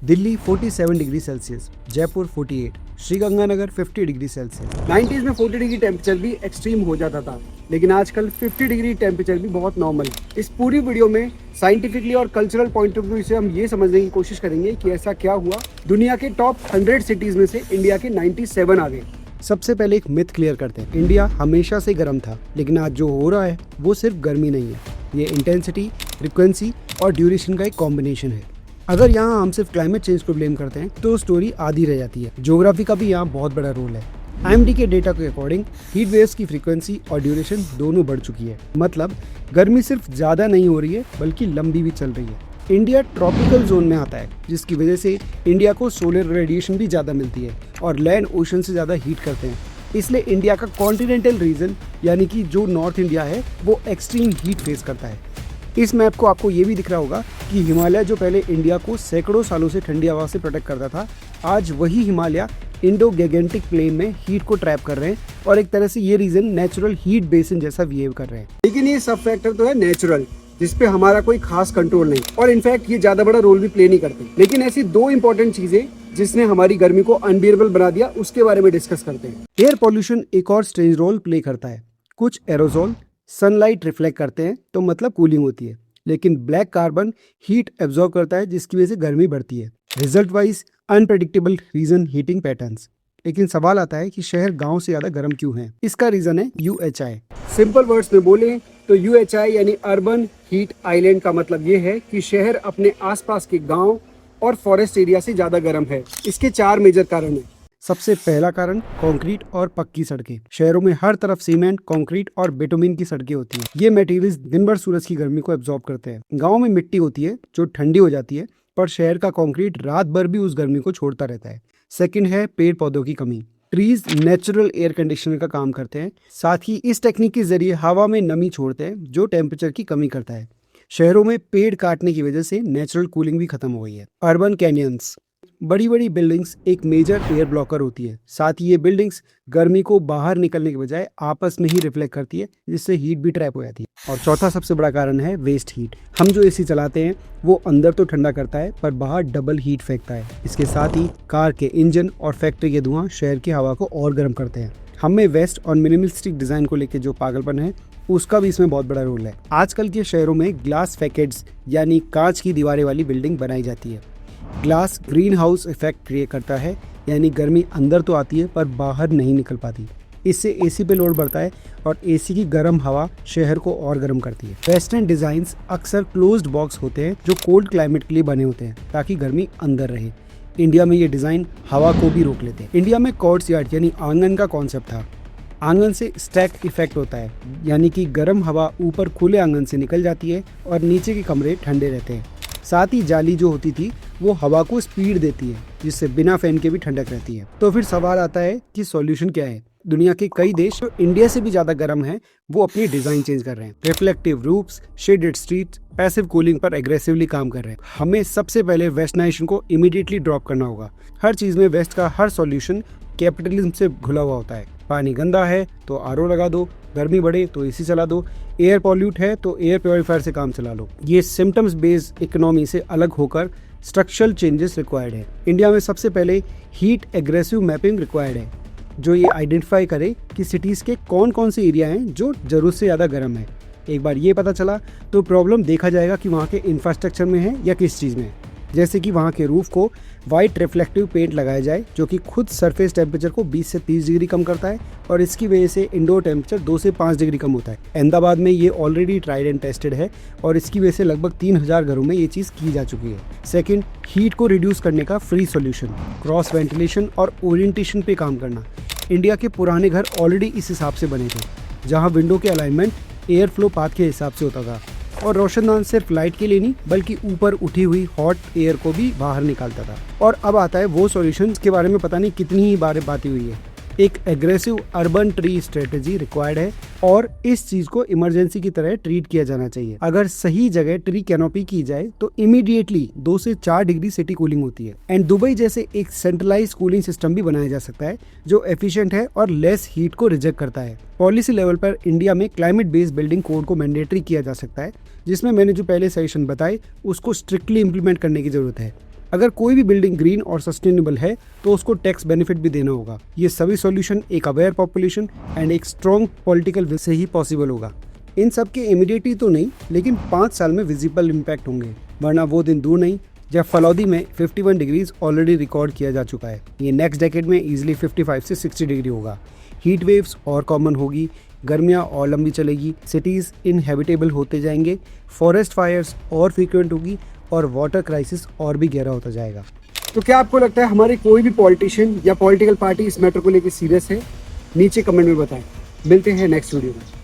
Delhi 47 degree Celsius, Jaipur 48, Sriganganagar 50 degree Celsius. 90s में 40 degree temperature भी extreme हो जाता था, लेकिन आजकल 50 डिग्री टेम्परेचर भी बहुत नॉर्मल है। इस पूरी वीडियो में साइंटिफिकली और कल्चरल पॉइंट ऑफ व्यू से हम ये समझने की कोशिश करेंगे कि ऐसा क्या हुआ दुनिया के टॉप 100 सिटीज में से इंडिया के 97 आ गए। सबसे पहले एक मिथ क्लियर करते हैं। इंडिया हमेशा से गर्म था, लेकिन आज जो हो रहा है वो सिर्फ गर्मी नहीं है, ये इंटेंसिटी, फ्रिक्वेंसी और ड्यूरेशन का एक कॉम्बिनेशन है। अगर यहाँ हम सिर्फ क्लाइमेट चेंज को ब्लेम करते हैं तो स्टोरी आधी रह जाती है। ज्योग्राफी का भी यहाँ बहुत बड़ा रोल है। IMD के डेटा के अकॉर्डिंग हीट वेव्स की फ्रीक्वेंसी और ड्यूरेशन दोनों बढ़ चुकी है। मतलब गर्मी सिर्फ ज़्यादा नहीं हो रही है बल्कि लंबी भी चल रही है। इंडिया ट्रॉपिकल जोन में आता है, जिसकी वजह से इंडिया को सोलर रेडिएशन भी ज़्यादा मिलती है और लैंड ओशन से ज़्यादा हीट करते हैं। इसलिए इंडिया का कॉन्टिनेंटल रीजन यानी कि जो नॉर्थ इंडिया है वो एक्सट्रीम हीट फेस करता है। इस मैप को आपको ये भी दिख रहा होगा कि हिमालय जो पहले इंडिया को सैकड़ों सालों से ठंडी हवा से प्रोटेक्ट करता था, आज वही हिमालय इंडो गैगेंटिक प्लेन में हीट को ट्रैप कर रहे हैं और एक तरह से ये रीजन नेचुरल हीट बेसिन जैसा बिहेव कर रहे हैं। लेकिन ये सब फैक्टर तो है नेचुरल, जिसपे हमारा कोई खास कंट्रोल नहीं और इनफैक्ट ये ज्यादा बड़ा रोल भी प्ले नहीं करते। लेकिन ऐसी दो इंपॉर्टेंट चीजें जिसने हमारी गर्मी को अनबियरेबल बना दिया, उसके बारे में डिस्कस करते हैं। एयर पॉल्यूशन एक और स्ट्रेंज रोल प्ले करता है। कुछ एरोजोल सनलाइट रिफ्लेक्ट करते हैं तो मतलब कूलिंग होती है, लेकिन ब्लैक कार्बन हीट एब्जॉर्ब करता है जिसकी वजह से गर्मी बढ़ती है। Result wise unpredictable region heating patterns. लेकिन सवाल आता है कि शहर गांव से ज्यादा गर्म क्यों है? इसका रीजन है UHI। सिंपल वर्ड्स में बोले तो UHI यानी अर्बन हीट आइलैंड का मतलब ये है कि शहर अपने आसपास के गांव और फॉरेस्ट एरिया से ज्यादा गर्म है। इसके 4 मेजर कारण हैं। सबसे पहला कारण कंक्रीट और पक्की सड़कें। शहरों में हर तरफ सीमेंट, कंक्रीट और बिटुमिन की सड़कें होती हैं। ये मटेरियल्स दिन भर सूरज की गर्मी को एब्जॉर्ब करते हैं। गांव में मिट्टी होती है जो ठंडी हो जाती है, पर शहर का कंक्रीट रात भर भी उस गर्मी को छोड़ता रहता है। सेकंड है पेड़ पौधों की कमी। ट्रीज नेचुरल एयर कंडीशनर का काम करते हैं, साथ ही इस टेक्निक के जरिए हवा में नमी छोड़ते हैं जो टेम्परेचर की कमी करता है। शहरों में पेड़ काटने की वजह से नेचुरल कूलिंग भी खत्म हो गई है। Urban canyons. बड़ी बड़ी बिल्डिंग्स एक मेजर एयर ब्लॉकर होती है। साथ ही ये बिल्डिंग्स गर्मी को बाहर निकलने के बजाय आपस में ही रिफ्लेक्ट करती है, जिससे हीट भी ट्रैप हो जाती है। और चौथा सबसे बड़ा कारण है वेस्ट हीट। हम जो AC चलाते हैं वो अंदर तो ठंडा करता है पर बाहर डबल हीट फेंकता है। इसके साथ ही कार के इंजन और फैक्ट्री के धुआं शहर की हवा को और गर्म करते हैं। हमें वेस्ट और मिनिमलिस्टिक डिजाइन को लेकर जो पागलपन है उसका भी इसमें बहुत बड़ा रोल है। आजकल के शहरों में ग्लास फैकेट्स यानी कांच की दीवारें वाली बिल्डिंग बनाई जाती है। Glass green house effect create करता है, यानी गर्मी अंदर तो आती है पर बाहर नहीं निकल पाती। इससे AC पे लोड बढ़ता है और AC की गर्म हवा शहर को और गर्म करती है। वेस्टर्न डिजाइन्स अक्सर क्लोज्ड बॉक्स होते हैं जो कोल्ड क्लाइमेट के लिए बने होते हैं ताकि गर्मी अंदर रहे। इंडिया में ये डिजाइन हवा को भी रोक लेते हैं। इंडिया में कोर्ट्सयार्ड यानी आंगन का कॉन्सेप्ट था। आंगन से स्टैक इफेक्ट होता है, यानी कि गर्म हवा ऊपर खुले आंगन से निकल जाती है और नीचे के कमरे ठंडे रहते हैं। साथ ही जाली जो होती थी वो हवा को स्पीड देती है, जिससे बिना फैन के भी ठंडक रहती है। तो फिर सवाल आता है कि सॉल्यूशन क्या है? दुनिया के कई देश जो इंडिया से भी ज्यादा गर्म हैं, वो अपनी डिजाइन चेंज कर रहे हैं। Reflective roofs, shaded streets, passive cooling पर एग्रेसिवली काम कर रहे हैं। हमें सबसे पहले वेस्टर्नाइजेशन को इमीडिएटली ड्रॉप करना होगा। हर चीज में वेस्ट का हर सॉल्यूशन कैपिटलिज्म से घुला हुआ होता है। पानी गंदा है तो RO लगा दो, गर्मी बढ़े तो AC चला दो, एयर पॉल्यूट है तो एयर प्योरीफायर से काम चला लो। ये सिम्टम्स बेस्ड इकोनॉमी से अलग होकर स्ट्रक्चरल चेंजेस रिक्वायर्ड है। इंडिया में सबसे पहले हीट एग्रेसिव मैपिंग रिक्वायर्ड है, जो ये आइडेंटिफाई करे कि सिटीज़ के कौन कौन से एरिया हैं जो जरूरत से ज़्यादा गर्म है। एक बार ये पता चला तो प्रॉब्लम देखा जाएगा कि वहाँ के इंफ्रास्ट्रक्चर में है या किस चीज़ में है। जैसे कि वहाँ के रूफ को वाइट रिफ्लेक्टिव पेंट लगाया जाए जो कि खुद सरफेस टेम्परेचर को 20 से 30 डिग्री कम करता है और इसकी वजह से इंडोर टेम्परेचर 2 से 5 डिग्री कम होता है। अहमदाबाद में ये ऑलरेडी ट्राइड एंड टेस्टेड है और इसकी वजह से लगभग 3000 घरों में ये चीज़ की जा चुकी है। सेकंड, हीट को रिड्यूस करने का फ्री सोल्यूशन, क्रॉस वेंटिलेशन और ओरिएंटेशन पे काम करना। इंडिया के पुराने घर ऑलरेडी इस हिसाब से बने थे, जहाँ विंडो के अलाइनमेंट एयर फ्लो पाथ के हिसाब से होता था और रोशनदान सिर्फ लाइट के लिए नहीं बल्कि ऊपर उठी हुई हॉट एयर को भी बाहर निकालता था। और अब आता है वो सॉल्यूशंस के बारे में पता नहीं कितनी ही बार बातें हुई है। एक aggressive urban tree strategy required है और इस चीज को इमरजेंसी की तरह ट्रीट किया जाना चाहिए। अगर सही जगह ट्री कैनोपी की जाए तो इमीडिएटली 2 से 4 डिग्री सिटी कूलिंग होती है। एंड दुबई जैसे एक सेंट्रलाइज कूलिंग सिस्टम भी बनाया जा सकता है जो एफिशिएंट है और लेस हीट को रिजेक्ट करता है। पॉलिसी लेवल पर इंडिया में क्लाइमेट बेस्ड बिल्डिंग कोड को मैंडेटरी किया जा सकता है, जिसमें मैंने जो पहले सजेशन बताए उसको स्ट्रिक्टली इंप्लीमेंट करने की जरूरत है। अगर कोई भी बिल्डिंग ग्रीन और सस्टेनेबल है तो उसको टैक्स बेनिफिट भी देना होगा। ये सभी सॉल्यूशन एक अवेयर पॉपुलेशन एंड एक strong political will say he possible होगा। इन सब के इमीडिएटली तो नहीं, लेकिन 5 साल में विजिबल इम्पैक्ट होंगे, वरना वो दिन दूर नहीं जब फलौदी में 51 डिग्रीज ऑलरेडी रिकॉर्ड किया जा चुका है। ये नेक्स्ट डेकेड में इजीली 55 से 60 डिग्री होगा। हीट वेव्स और कॉमन होगी, गर्मियाँ और लंबी चलेगी, सिटीज़ इनहेबिटेबल होते जाएंगे, फॉरेस्ट फायर्स और फ्रीक्वेंट होगी और वाटर क्राइसिस और भी गहरा होता जाएगा। तो क्या आपको लगता है हमारे कोई भी पॉलिटिशियन या पॉलिटिकल पार्टी इस मैटर को लेकर सीरियस है? नीचे कमेंट में बताएं। मिलते हैं नेक्स्ट वीडियो में।